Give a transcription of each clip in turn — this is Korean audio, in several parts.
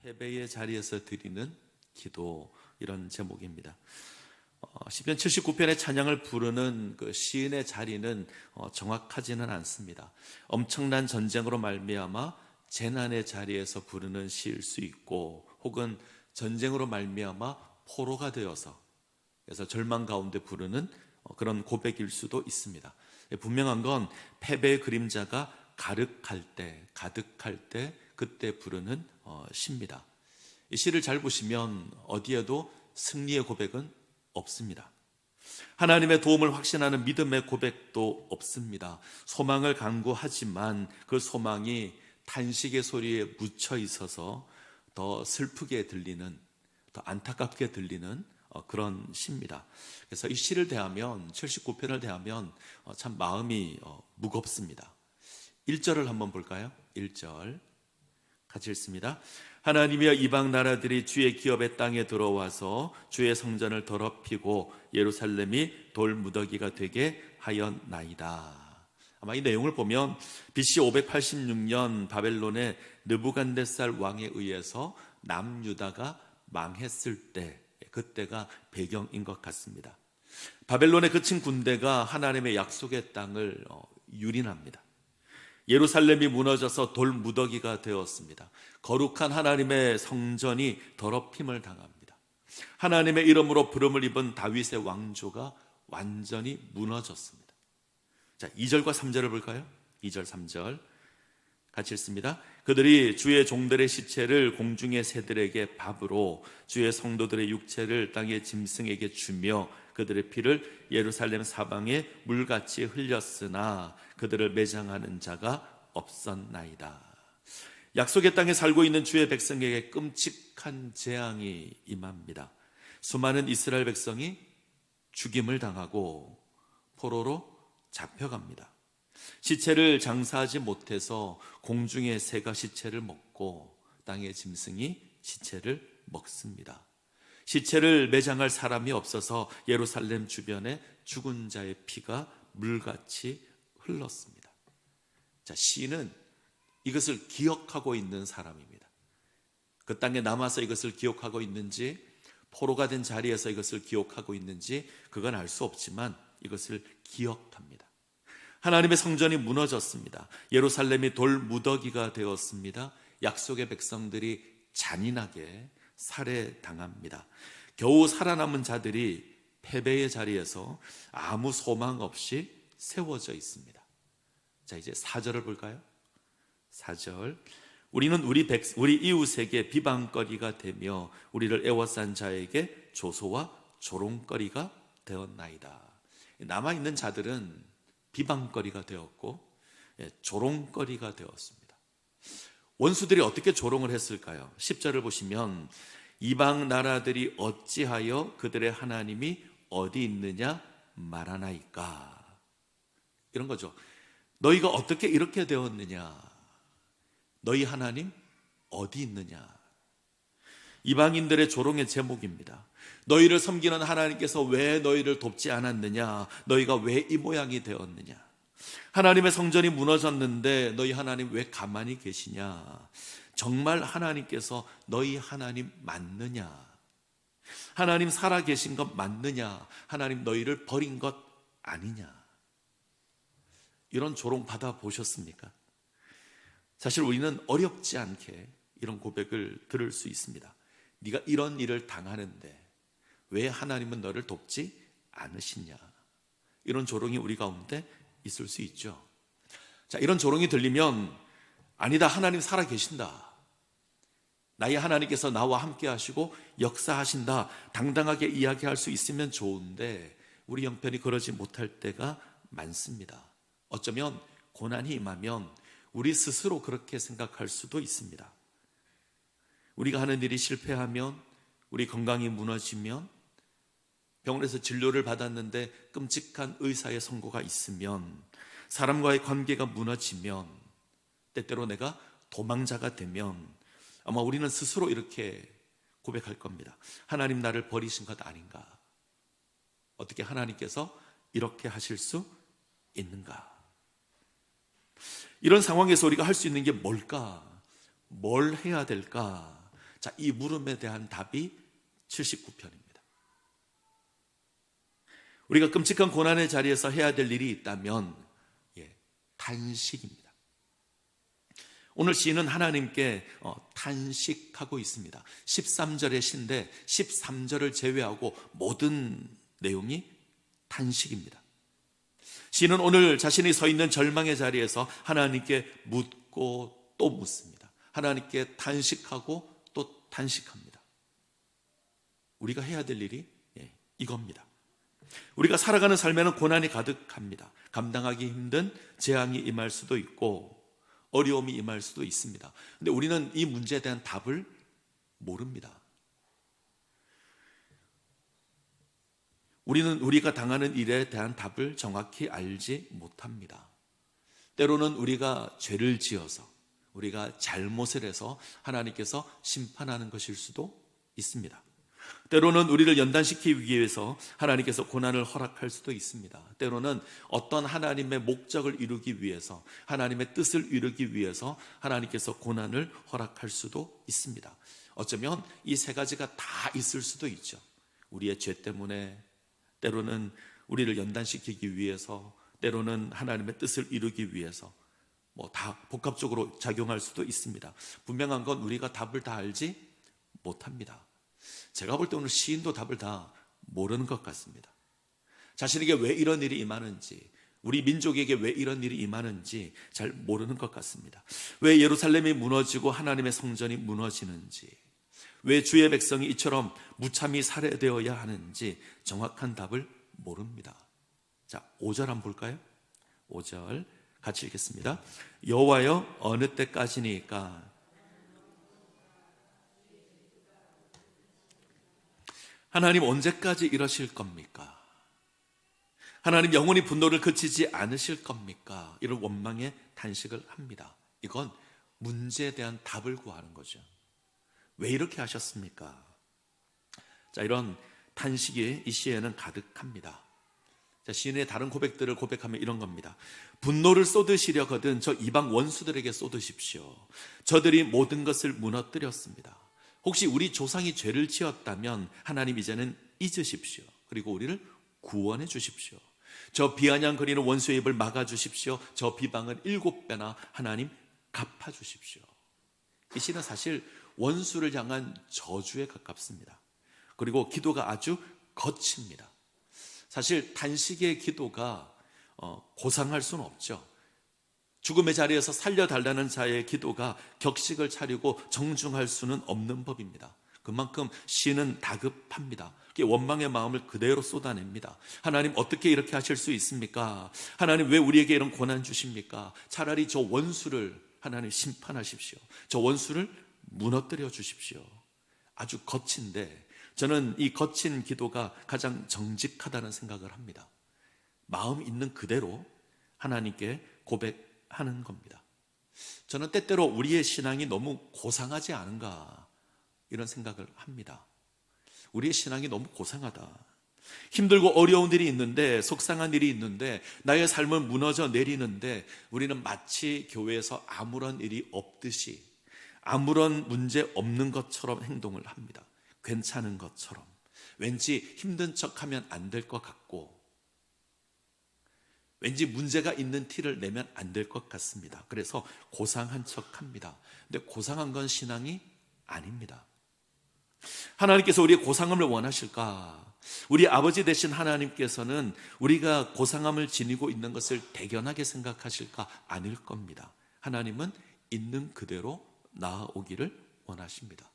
패배의 자리에서 드리는 기도, 이런 제목입니다. 시편 79편의 찬양을 부르는 그 시인의 자리는 정확하지는 않습니다. 엄청난 전쟁으로 말미암아 재난의 자리에서 부르는 시일 수 있고, 혹은 전쟁으로 말미암아 포로가 되어서 그래서 절망 가운데 부르는 그런 고백일 수도 있습니다. 분명한 건 패배의 그림자가 가득할 때 그때 부르는 시입니다. 이 시를 잘 보시면 어디에도 승리의 고백은 없습니다. 하나님의 도움을 확신하는 믿음의 고백도 없습니다. 소망을 간구하지만 그 소망이 탄식의 소리에 묻혀 있어서 더 슬프게 들리는, 더 안타깝게 들리는 그런 시입니다. 그래서 이 시를 대하면, 79편을 대하면 참 마음이 무겁습니다. 1절을 한번 볼까요? 1절 같이 읽습니다. 하나님이여, 이방 나라들이 주의 기업의 땅에 들어와서 주의 성전을 더럽히고 예루살렘이 돌무더기가 되게 하였나이다. 아마 이 내용을 보면 BC 586년 바벨론의 느부갓네살 왕에 의해서 남유다가 망했을 때, 그때가 배경인 것 같습니다. 바벨론에 그친 군대가 하나님의 약속의 땅을 유린합니다. 예루살렘이 무너져서 돌무더기가 되었습니다. 거룩한 하나님의 성전이 더럽힘을 당합니다. 하나님의 이름으로 부름을 입은 다윗의 왕조가 완전히 무너졌습니다. 자, 2절과 3절을 볼까요? 2절, 3절 같이 읽습니다. 그들이 주의 종들의 시체를 공중의 새들에게 밥으로, 주의 성도들의 육체를 땅의 짐승에게 주며 그들의 피를 예루살렘 사방에 물같이 흘렸으나 그들을 매장하는 자가 없었나이다. 약속의 땅에 살고 있는 주의 백성에게 끔찍한 재앙이 임합니다. 수많은 이스라엘 백성이 죽임을 당하고 포로로 잡혀갑니다. 시체를 장사하지 못해서 공중의 새가 시체를 먹고 땅의 짐승이 시체를 먹습니다. 시체를 매장할 사람이 없어서 예루살렘 주변에 죽은 자의 피가 물같이 흘렀습니다. 자, 시인은 이것을 기억하고 있는 사람입니다. 그 땅에 남아서 이것을 기억하고 있는지, 포로가 된 자리에서 이것을 기억하고 있는지 그건 알 수 없지만 이것을 기억합니다. 하나님의 성전이 무너졌습니다. 예루살렘이 돌무더기가 되었습니다. 약속의 백성들이 잔인하게 살해당합니다. 겨우 살아남은 자들이 패배의 자리에서 아무 소망 없이 세워져 있습니다. 자, 이제 4절을 볼까요? 4절. 우리는 우리 이웃에게 비방거리가 되며 우리를 애워싼 자에게 조소와 조롱거리가 되었나이다. 남아있는 자들은 비방거리가 되었고 조롱거리가 되었습니다. 원수들이 어떻게 조롱을 했을까요? 10절을 보시면 이방 나라들이 어찌하여 그들의 하나님이 어디 있느냐 말하나이까, 이런 거죠. 너희가 어떻게 이렇게 되었느냐, 너희 하나님 어디 있느냐. 이방인들의 조롱의 제목입니다. 너희를 섬기는 하나님께서 왜 너희를 돕지 않았느냐, 너희가 왜 이 모양이 되었느냐, 하나님의 성전이 무너졌는데 너희 하나님 왜 가만히 계시냐, 정말 하나님께서 너희 하나님 맞느냐, 하나님 살아계신 것 맞느냐, 하나님 너희를 버린 것 아니냐. 이런 조롱 받아보셨습니까? 사실 우리는 어렵지 않게 이런 고백을 들을 수 있습니다. 네가 이런 일을 당하는데 왜 하나님은 너를 돕지 않으시냐. 이런 조롱이 우리 가운데 있을 수 있죠. 자, 이런 조롱이 들리면 아니다, 하나님 살아계신다, 나의 하나님께서 나와 함께 하시고 역사하신다, 당당하게 이야기할 수 있으면 좋은데 우리 형편이 그러지 못할 때가 많습니다. 어쩌면 고난이 임하면 우리 스스로 그렇게 생각할 수도 있습니다. 우리가 하는 일이 실패하면, 우리 건강이 무너지면, 병원에서 진료를 받았는데 끔찍한 의사의 선고가 있으면, 사람과의 관계가 무너지면, 때때로 내가 도망자가 되면 아마 우리는 스스로 이렇게 고백할 겁니다. 하나님 나를 버리신 것 아닌가? 어떻게 하나님께서 이렇게 하실 수 있는가? 이런 상황에서 우리가 할 수 있는 게 뭘까? 뭘 해야 될까? 자, 이 물음에 대한 답이 79편입니다. 우리가 끔찍한 고난의 자리에서 해야 될 일이 있다면 단식입니다. 오늘 시인은 하나님께 탄식하고 있습니다. 13절의 시인데 13절을 제외하고 모든 내용이 탄식입니다. 시인은 오늘 자신이 서 있는 절망의 자리에서 하나님께 묻고 또 묻습니다. 하나님께 탄식하고 또 탄식합니다. 우리가 해야 될 일이 이겁니다. 우리가 살아가는 삶에는 고난이 가득합니다. 감당하기 힘든 재앙이 임할 수도 있고 어려움이 임할 수도 있습니다. 근데 우리는 이 문제에 대한 답을 모릅니다. 우리는 우리가 당하는 일에 대한 답을 정확히 알지 못합니다. 때로는 우리가 죄를 지어서, 우리가 잘못을 해서 하나님께서 심판하는 것일 수도 있습니다. 때로는 우리를 연단시키기 위해서 하나님께서 고난을 허락할 수도 있습니다. 때로는 어떤 하나님의 목적을 이루기 위해서, 하나님의 뜻을 이루기 위해서 하나님께서 고난을 허락할 수도 있습니다. 어쩌면 이 세 가지가 다 있을 수도 있죠. 우리의 죄 때문에, 때로는 우리를 연단시키기 위해서, 때로는 하나님의 뜻을 이루기 위해서, 다 복합적으로 작용할 수도 있습니다. 분명한 건 우리가 답을 다 알지 못합니다. 제가 볼 때 오늘 시인도 답을 다 모르는 것 같습니다. 자신에게 왜 이런 일이 임하는지, 우리 민족에게 왜 이런 일이 임하는지 잘 모르는 것 같습니다. 왜 예루살렘이 무너지고 하나님의 성전이 무너지는지, 왜 주의 백성이 이처럼 무참히 살해되어야 하는지 정확한 답을 모릅니다. 자, 5절 한번 볼까요? 5절 같이 읽겠습니다. 여호와여, 어느 때까지니까? 하나님, 언제까지 이러실 겁니까? 하나님, 영원히 분노를 그치지 않으실 겁니까? 이런 원망의 탄식을 합니다. 이건 문제에 대한 답을 구하는 거죠. 왜 이렇게 하셨습니까? 자, 이런 탄식이 이 시에는 가득합니다. 자, 시인의 다른 고백들을 고백하면 이런 겁니다. 분노를 쏟으시려거든 저 이방 원수들에게 쏟으십시오. 저들이 모든 것을 무너뜨렸습니다. 혹시 우리 조상이 죄를 지었다면 하나님 이제는 잊으십시오. 그리고 우리를 구원해 주십시오. 저 비아냥거리는 원수의 입을 막아주십시오. 저 비방을 7배나 하나님 갚아주십시오. 이 시는 사실 원수를 향한 저주에 가깝습니다. 그리고 기도가 아주 거칩니다. 사실 단식의 기도가 고상할 수는 없죠. 죽음의 자리에서 살려달라는 자의 기도가 격식을 차리고 정중할 수는 없는 법입니다. 그만큼 시는 다급합니다. 원망의 마음을 그대로 쏟아냅니다. 하나님, 어떻게 이렇게 하실 수 있습니까? 하나님, 왜 우리에게 이런 고난 주십니까? 차라리 저 원수를 하나님 심판하십시오. 저 원수를 무너뜨려 주십시오. 아주 거친데 저는 이 거친 기도가 가장 정직하다는 생각을 합니다. 마음 있는 그대로 하나님께 고백하는 겁니다. 저는 때때로 우리의 신앙이 너무 고상하지 않은가 이런 생각을 합니다. 우리의 신앙이 너무 고상하다. 힘들고 어려운 일이 있는데, 속상한 일이 있는데, 나의 삶은 무너져 내리는데 우리는 마치 교회에서 아무런 일이 없듯이, 아무런 문제 없는 것처럼 행동을 합니다. 괜찮은 것처럼. 왠지 힘든 척하면 안 될 것 같고, 왠지 문제가 있는 티를 내면 안 될 것 같습니다. 그래서 고상한 척합니다. 근데 고상한 건 신앙이 아닙니다. 하나님께서 우리의 고상함을 원하실까? 우리 아버지 되신 하나님께서는 우리가 고상함을 지니고 있는 것을 대견하게 생각하실까? 아닐 겁니다. 하나님은 있는 그대로 나아오기를 원하십니다.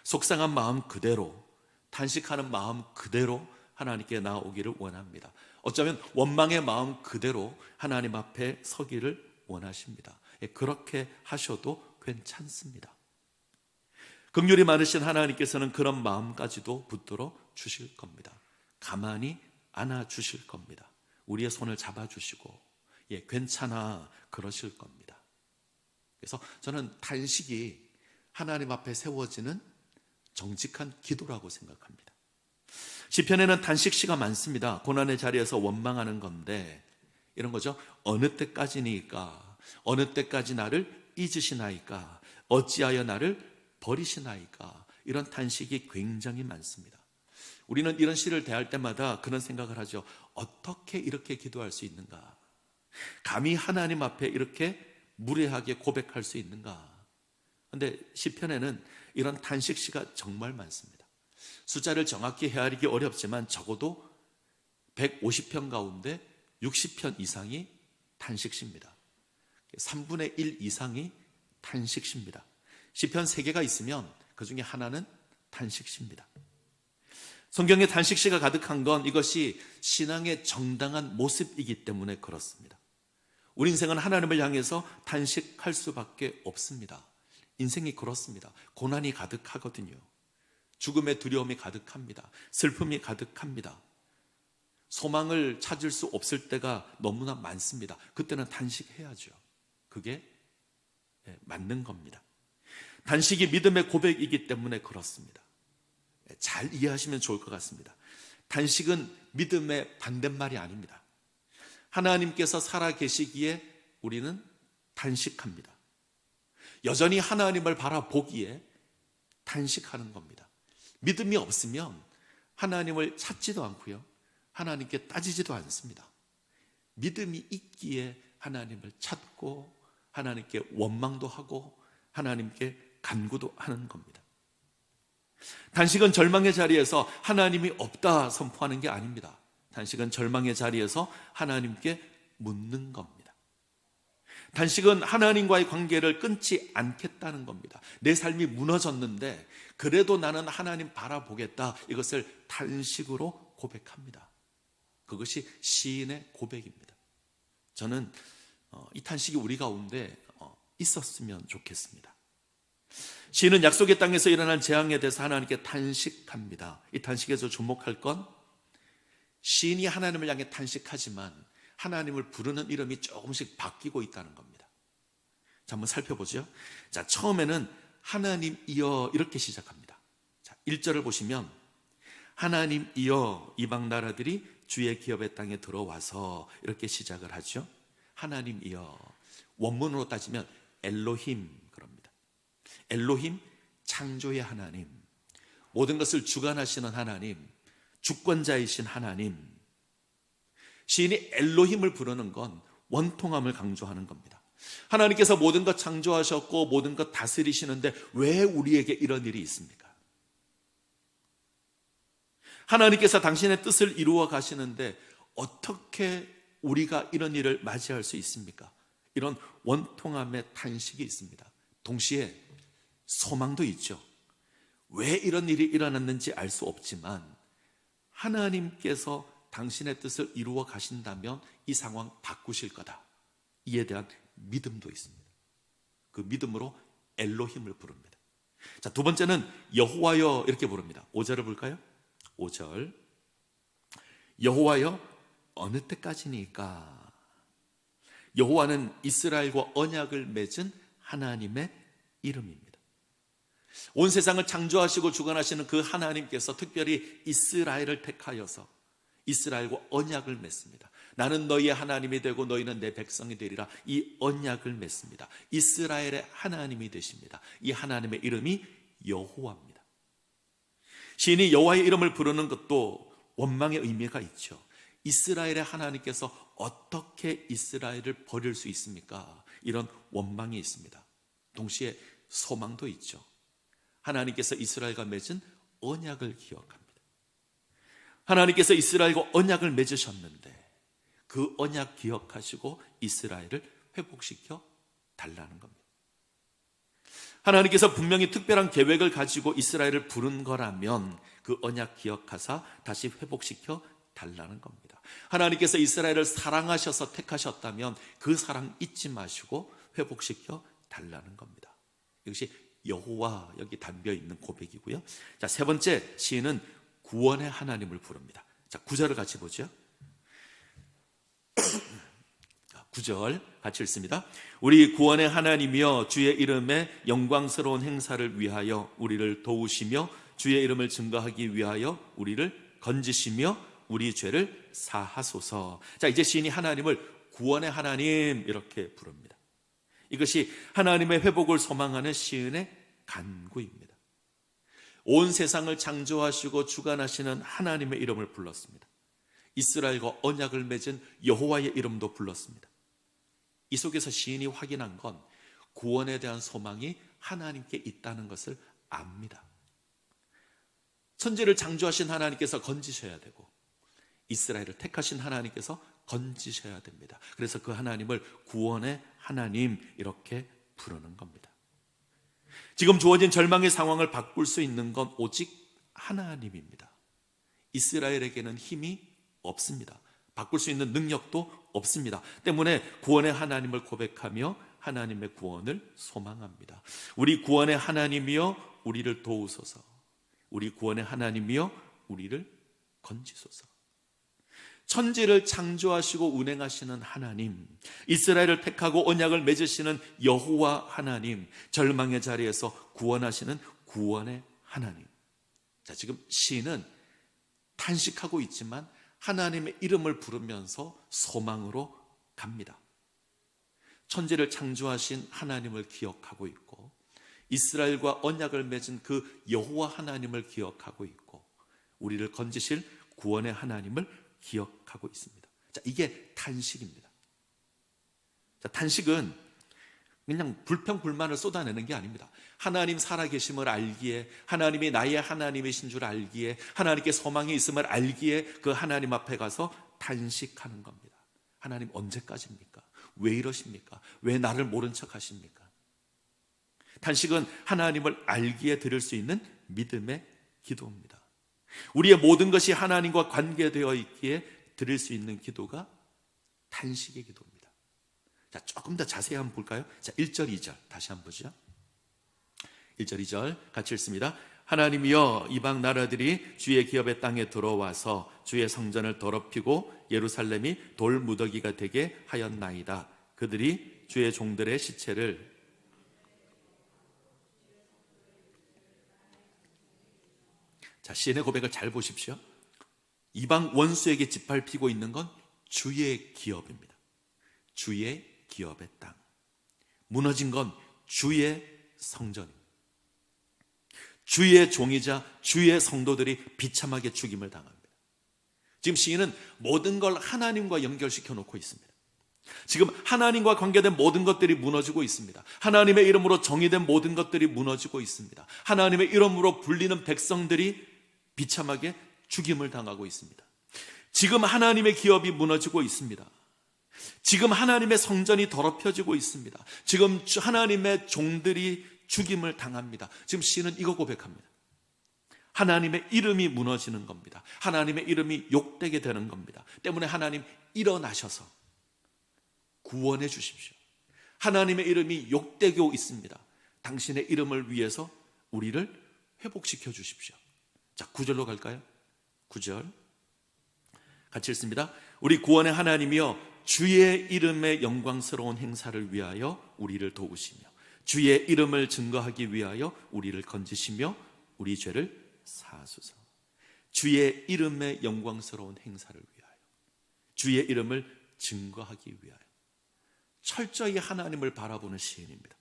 속상한 마음 그대로, 탄식하는 마음 그대로 하나님께 나아오기를 원합니다. 어쩌면 원망의 마음 그대로 하나님 앞에 서기를 원하십니다. 그렇게 하셔도 괜찮습니다. 긍휼이 많으신 하나님께서는 그런 마음까지도 붙들어 주실 겁니다. 가만히 안아주실 겁니다. 우리의 손을 잡아주시고 괜찮아 그러실 겁니다. 그래서 저는 탄식이 하나님 앞에 세워지는 정직한 기도라고 생각합니다. 시편에는 탄식시가 많습니다. 고난의 자리에서 원망하는 건데 이런 거죠. 어느 때까지니까? 어느 때까지 나를 잊으시나이까? 어찌하여 나를 버리시나이까? 이런 탄식이 굉장히 많습니다. 우리는 이런 시를 대할 때마다 그런 생각을 하죠. 어떻게 이렇게 기도할 수 있는가? 감히 하나님 앞에 이렇게 무례하게 고백할 수 있는가? 그런데 시편에는 이런 탄식시가 정말 많습니다. 숫자를 정확히 헤아리기 어렵지만 적어도 150편 가운데 60편 이상이 탄식시입니다. 3분의 1 이상이 탄식시입니다. 시편 3개가 있으면 그 중에 하나는 탄식시입니다. 성경에 탄식시가 가득한 건 이것이 신앙의 정당한 모습이기 때문에 그렇습니다. 우리 인생은 하나님을 향해서 탄식할 수밖에 없습니다. 인생이 그렇습니다. 고난이 가득하거든요. 죽음의 두려움이 가득합니다. 슬픔이 가득합니다. 소망을 찾을 수 없을 때가 너무나 많습니다. 그때는 탄식해야죠. 그게 맞는 겁니다. 탄식이 믿음의 고백이기 때문에 그렇습니다. 잘 이해하시면 좋을 것 같습니다. 탄식은 믿음의 반대말이 아닙니다. 하나님께서 살아계시기에 우리는 탄식합니다. 여전히 하나님을 바라보기에 탄식하는 겁니다. 믿음이 없으면 하나님을 찾지도 않고요, 하나님께 따지지도 않습니다. 믿음이 있기에 하나님을 찾고 하나님께 원망도 하고 하나님께 간구도 하는 겁니다. 탄식은 절망의 자리에서 하나님이 없다 선포하는 게 아닙니다. 탄식은 절망의 자리에서 하나님께 묻는 겁니다. 탄식은 하나님과의 관계를 끊지 않겠다는 겁니다. 내 삶이 무너졌는데 그래도 나는 하나님 바라보겠다, 이것을 탄식으로 고백합니다. 그것이 시인의 고백입니다. 저는 이 탄식이 우리 가운데 있었으면 좋겠습니다. 시인은 약속의 땅에서 일어난 재앙에 대해서 하나님께 탄식합니다. 이 탄식에서 주목할 건 시인이 하나님을 향해 탄식하지만 하나님을 부르는 이름이 조금씩 바뀌고 있다는 겁니다. 자, 한번 살펴보죠. 자, 처음에는 하나님이여 이렇게 시작합니다. 자, 1절을 보시면 하나님이여 이방 나라들이 주의 기업의 땅에 들어와서 이렇게 시작을 하죠. 하나님이여, 원문으로 따지면 엘로힘 그럽니다. 엘로힘, 창조의 하나님, 모든 것을 주관하시는 하나님, 주권자이신 하나님. 시인이 엘로힘을 부르는 건 원통함을 강조하는 겁니다. 하나님께서 모든 것 창조하셨고 모든 것 다스리시는데 왜 우리에게 이런 일이 있습니까? 하나님께서 당신의 뜻을 이루어 가시는데 어떻게 우리가 이런 일을 맞이할 수 있습니까? 이런 원통함의 탄식이 있습니다. 동시에 소망도 있죠. 왜 이런 일이 일어났는지 알 수 없지만 하나님께서 당신의 뜻을 이루어 가신다면 이 상황 바꾸실 거다, 이에 대한 믿음도 있습니다. 그 믿음으로 엘로힘을 부릅니다. 자, 두 번째는 여호와여 이렇게 부릅니다. 5절을 볼까요? 5절, 여호와여 어느 때까지니까? 여호와는 이스라엘과 언약을 맺은 하나님의 이름입니다. 온 세상을 창조하시고 주관하시는 그 하나님께서 특별히 이스라엘을 택하여서 이스라엘과 언약을 맺습니다. 나는 너희의 하나님이 되고 너희는 내 백성이 되리라, 이 언약을 맺습니다. 이스라엘의 하나님이 되십니다. 이 하나님의 이름이 여호와입니다. 시인이 여호와의 이름을 부르는 것도 원망의 의미가 있죠. 이스라엘의 하나님께서 어떻게 이스라엘을 버릴 수 있습니까? 이런 원망이 있습니다. 동시에 소망도 있죠. 하나님께서 이스라엘과 맺은 언약을 기억합니다. 하나님께서 이스라엘과 언약을 맺으셨는데 그 언약 기억하시고 이스라엘을 회복시켜 달라는 겁니다. 하나님께서 분명히 특별한 계획을 가지고 이스라엘을 부른 거라면 그 언약 기억하사 다시 회복시켜 달라는 겁니다. 하나님께서 이스라엘을 사랑하셔서 택하셨다면 그 사랑 잊지 마시고 회복시켜 달라는 겁니다. 이것이 여호와, 여기 담겨 있는 고백이고요. 자, 세 번째, 시인은 구원의 하나님을 부릅니다. 자, 9절을 같이 보죠. 9절 같이 읽습니다. 우리 구원의 하나님이여 주의 이름의 영광스러운 행사를 위하여 우리를 도우시며 주의 이름을 증거하기 위하여 우리를 건지시며 우리 죄를 사하소서. 자, 이제 시인이 하나님을 구원의 하나님 이렇게 부릅니다. 이것이 하나님의 회복을 소망하는 시인의 간구입니다. 온 세상을 창조하시고 주관하시는 하나님의 이름을 불렀습니다. 이스라엘과 언약을 맺은 여호와의 이름도 불렀습니다. 이 속에서 시인이 확인한 건 구원에 대한 소망이 하나님께 있다는 것을 압니다. 천지를 창조하신 하나님께서 건지셔야 되고 이스라엘을 택하신 하나님께서 건지셔야 됩니다. 그래서 그 하나님을 구원의 하나님 이렇게 부르는 겁니다. 지금 주어진 절망의 상황을 바꿀 수 있는 건 오직 하나님입니다. 이스라엘에게는 힘이 없습니다. 바꿀 수 있는 능력도 없습니다. 때문에 구원의 하나님을 고백하며 하나님의 구원을 소망합니다. 우리 구원의 하나님이여 우리를 도우소서. 우리 구원의 하나님이여 우리를 건지소서. 천지를 창조하시고 운행하시는 하나님, 이스라엘을 택하고 언약을 맺으시는 여호와 하나님, 절망의 자리에서 구원하시는 구원의 하나님. 자, 지금 시인은 탄식하고 있지만 하나님의 이름을 부르면서 소망으로 갑니다. 천지를 창조하신 하나님을 기억하고 있고 이스라엘과 언약을 맺은 그 여호와 하나님을 기억하고 있고 우리를 건지실 구원의 하나님을 기억하고 있습니다. 자, 이게 탄식입니다. 자, 탄식은 그냥 불평불만을 쏟아내는 게 아닙니다. 하나님 살아계심을 알기에, 하나님이 나의 하나님이신 줄 알기에, 하나님께 소망이 있음을 알기에 그 하나님 앞에 가서 탄식하는 겁니다. 하나님 언제까지입니까? 왜 이러십니까? 왜 나를 모른 척 하십니까? 탄식은 하나님을 알기에 드릴 수 있는 믿음의 기도입니다. 우리의 모든 것이 하나님과 관계되어 있기에 드릴 수 있는 기도가 탄식의 기도입니다. 자, 조금 더 자세히 한번 볼까요? 자, 1절, 2절 다시 한번 보죠. 1절, 2절 같이 읽습니다. 하나님이여 이방 나라들이 주의 기업의 땅에 들어와서 주의 성전을 더럽히고 예루살렘이 돌무더기가 되게 하였나이다. 그들이 주의 종들의 시체를 자, 시인의 고백을 잘 보십시오. 이방 원수에게 짓밟히고 있는 건 주의 기업입니다. 주의 기업의 땅. 무너진 건 주의 성전입니다. 주의 종이자 주의 성도들이 비참하게 죽임을 당합니다. 지금 시인은 모든 걸 하나님과 연결시켜 놓고 있습니다. 지금 하나님과 관계된 모든 것들이 무너지고 있습니다. 하나님의 이름으로 정의된 모든 것들이 무너지고 있습니다. 하나님의 이름으로 불리는 백성들이 비참하게 죽임을 당하고 있습니다. 지금 하나님의 기업이 무너지고 있습니다. 지금 하나님의 성전이 더럽혀지고 있습니다. 지금 하나님의 종들이 죽임을 당합니다. 지금 시인은 이거 고백합니다. 하나님의 이름이 무너지는 겁니다. 하나님의 이름이 욕되게 되는 겁니다. 때문에 하나님 일어나셔서 구원해 주십시오. 하나님의 이름이 욕되고 있습니다. 당신의 이름을 위해서 우리를 회복시켜 주십시오. 자, 9절로 갈까요? 9절 같이 읽습니다. 우리 구원의 하나님이여 주의 이름의 영광스러운 행사를 위하여 우리를 도우시며 주의 이름을 증거하기 위하여 우리를 건지시며 우리 죄를 사하소서. 주의 이름의 영광스러운 행사를 위하여, 주의 이름을 증거하기 위하여. 철저히 하나님을 바라보는 시인입니다.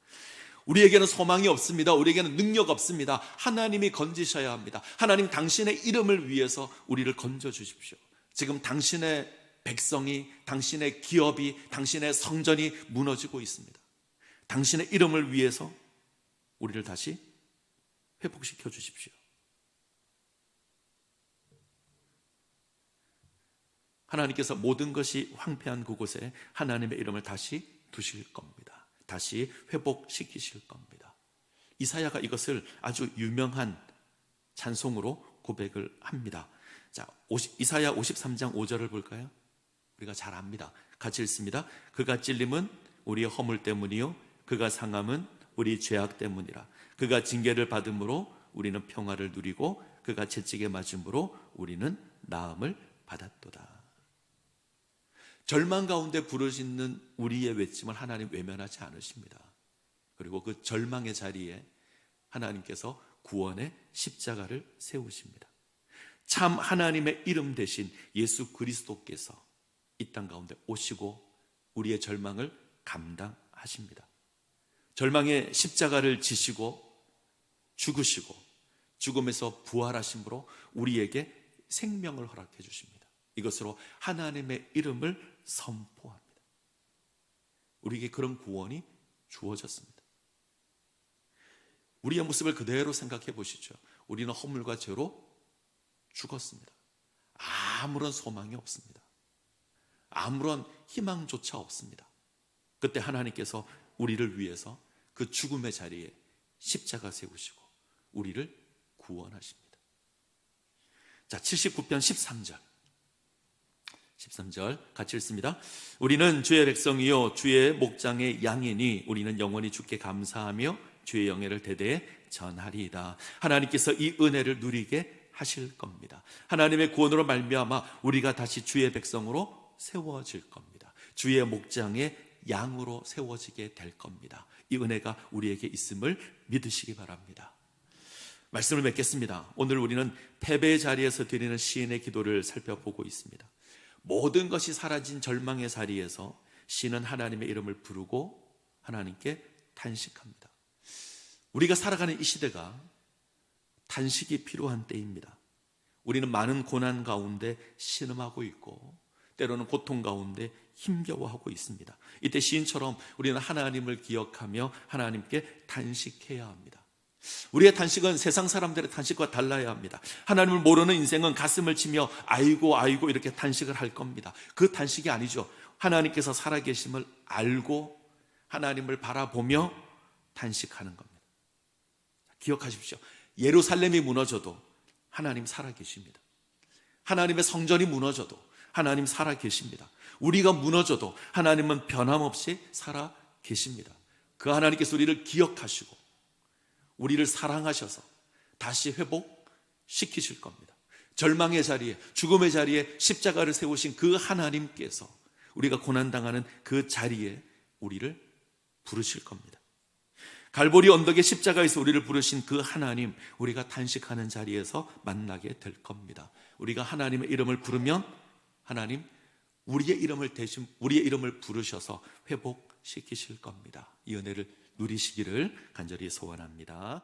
우리에게는 소망이 없습니다. 우리에게는 능력 없습니다. 하나님이 건지셔야 합니다. 하나님 당신의 이름을 위해서 우리를 건져 주십시오. 지금 당신의 백성이, 당신의 기업이, 당신의 성전이 무너지고 있습니다. 당신의 이름을 위해서 우리를 다시 회복시켜 주십시오. 하나님께서 모든 것이 황폐한 그곳에 하나님의 이름을 다시 두실 겁니다. 다시 회복시키실 겁니다. 이사야가 이것을 아주 유명한 찬송으로 고백을 합니다. 자, 이사야 53장 5절을 볼까요? 우리가 잘 압니다. 같이 읽습니다. 그가 찔림은 우리의 허물 때문이요 그가 상함은 우리 죄악 때문이라. 그가 징계를 받음으로 우리는 평화를 누리고 그가 채찍에 맞음으로 우리는 나음을 받았도다. 절망 가운데 부르짖는 우리의 외침을 하나님 외면하지 않으십니다. 그리고 그 절망의 자리에 하나님께서 구원의 십자가를 세우십니다. 참 하나님의 이름 대신 예수 그리스도께서 이 땅 가운데 오시고 우리의 절망을 감당하십니다. 절망의 십자가를 지시고 죽으시고 죽음에서 부활하심으로 우리에게 생명을 허락해 주십니다. 이것으로 하나님의 이름을 선포합니다. 우리에게 그런 구원이 주어졌습니다. 우리의 모습을 그대로 생각해 보시죠. 우리는 허물과 죄로 죽었습니다. 아무런 소망이 없습니다. 아무런 희망조차 없습니다. 그때 하나님께서 우리를 위해서 그 죽음의 자리에 십자가 세우시고 우리를 구원하십니다. 자, 79편 13절 같이 읽습니다. 우리는 주의 백성이요 주의 목장의 양이니 우리는 영원히 주께 감사하며 주의 영예를 대대에 전하리이다. 하나님께서 이 은혜를 누리게 하실 겁니다. 하나님의 구원으로 말미암아 우리가 다시 주의 백성으로 세워질 겁니다. 주의 목장의 양으로 세워지게 될 겁니다. 이 은혜가 우리에게 있음을 믿으시기 바랍니다. 말씀을 맺겠습니다. 오늘 우리는 패배의 자리에서 드리는 시인의 기도를 살펴보고 있습니다. 모든 것이 사라진 절망의 자리에서 시인은 하나님의 이름을 부르고 하나님께 탄식합니다. 우리가 살아가는 이 시대가 탄식이 필요한 때입니다. 우리는 많은 고난 가운데 신음하고 있고 때로는 고통 가운데 힘겨워하고 있습니다. 이때 시인처럼 우리는 하나님을 기억하며 하나님께 탄식해야 합니다. 우리의 탄식은 세상 사람들의 탄식과 달라야 합니다. 하나님을 모르는 인생은 가슴을 치며 아이고 아이고 이렇게 탄식을 할 겁니다. 그 탄식이 아니죠. 하나님께서 살아계심을 알고 하나님을 바라보며 탄식하는 겁니다. 기억하십시오. 예루살렘이 무너져도 하나님 살아계십니다. 하나님의 성전이 무너져도 하나님 살아계십니다. 우리가 무너져도 하나님은 변함없이 살아계십니다. 그 하나님께서 우리를 기억하시고 우리를 사랑하셔서 다시 회복시키실 겁니다. 절망의 자리에, 죽음의 자리에 십자가를 세우신 그 하나님께서 우리가 고난당하는 그 자리에 우리를 부르실 겁니다. 갈보리 언덕의 십자가에서 우리를 부르신 그 하나님, 우리가 탄식하는 자리에서 만나게 될 겁니다. 우리가 하나님의 이름을 부르면 하나님 우리의 이름을 부르셔서 회복시키실 겁니다. 이 은혜를 누리시기를 간절히 소원합니다.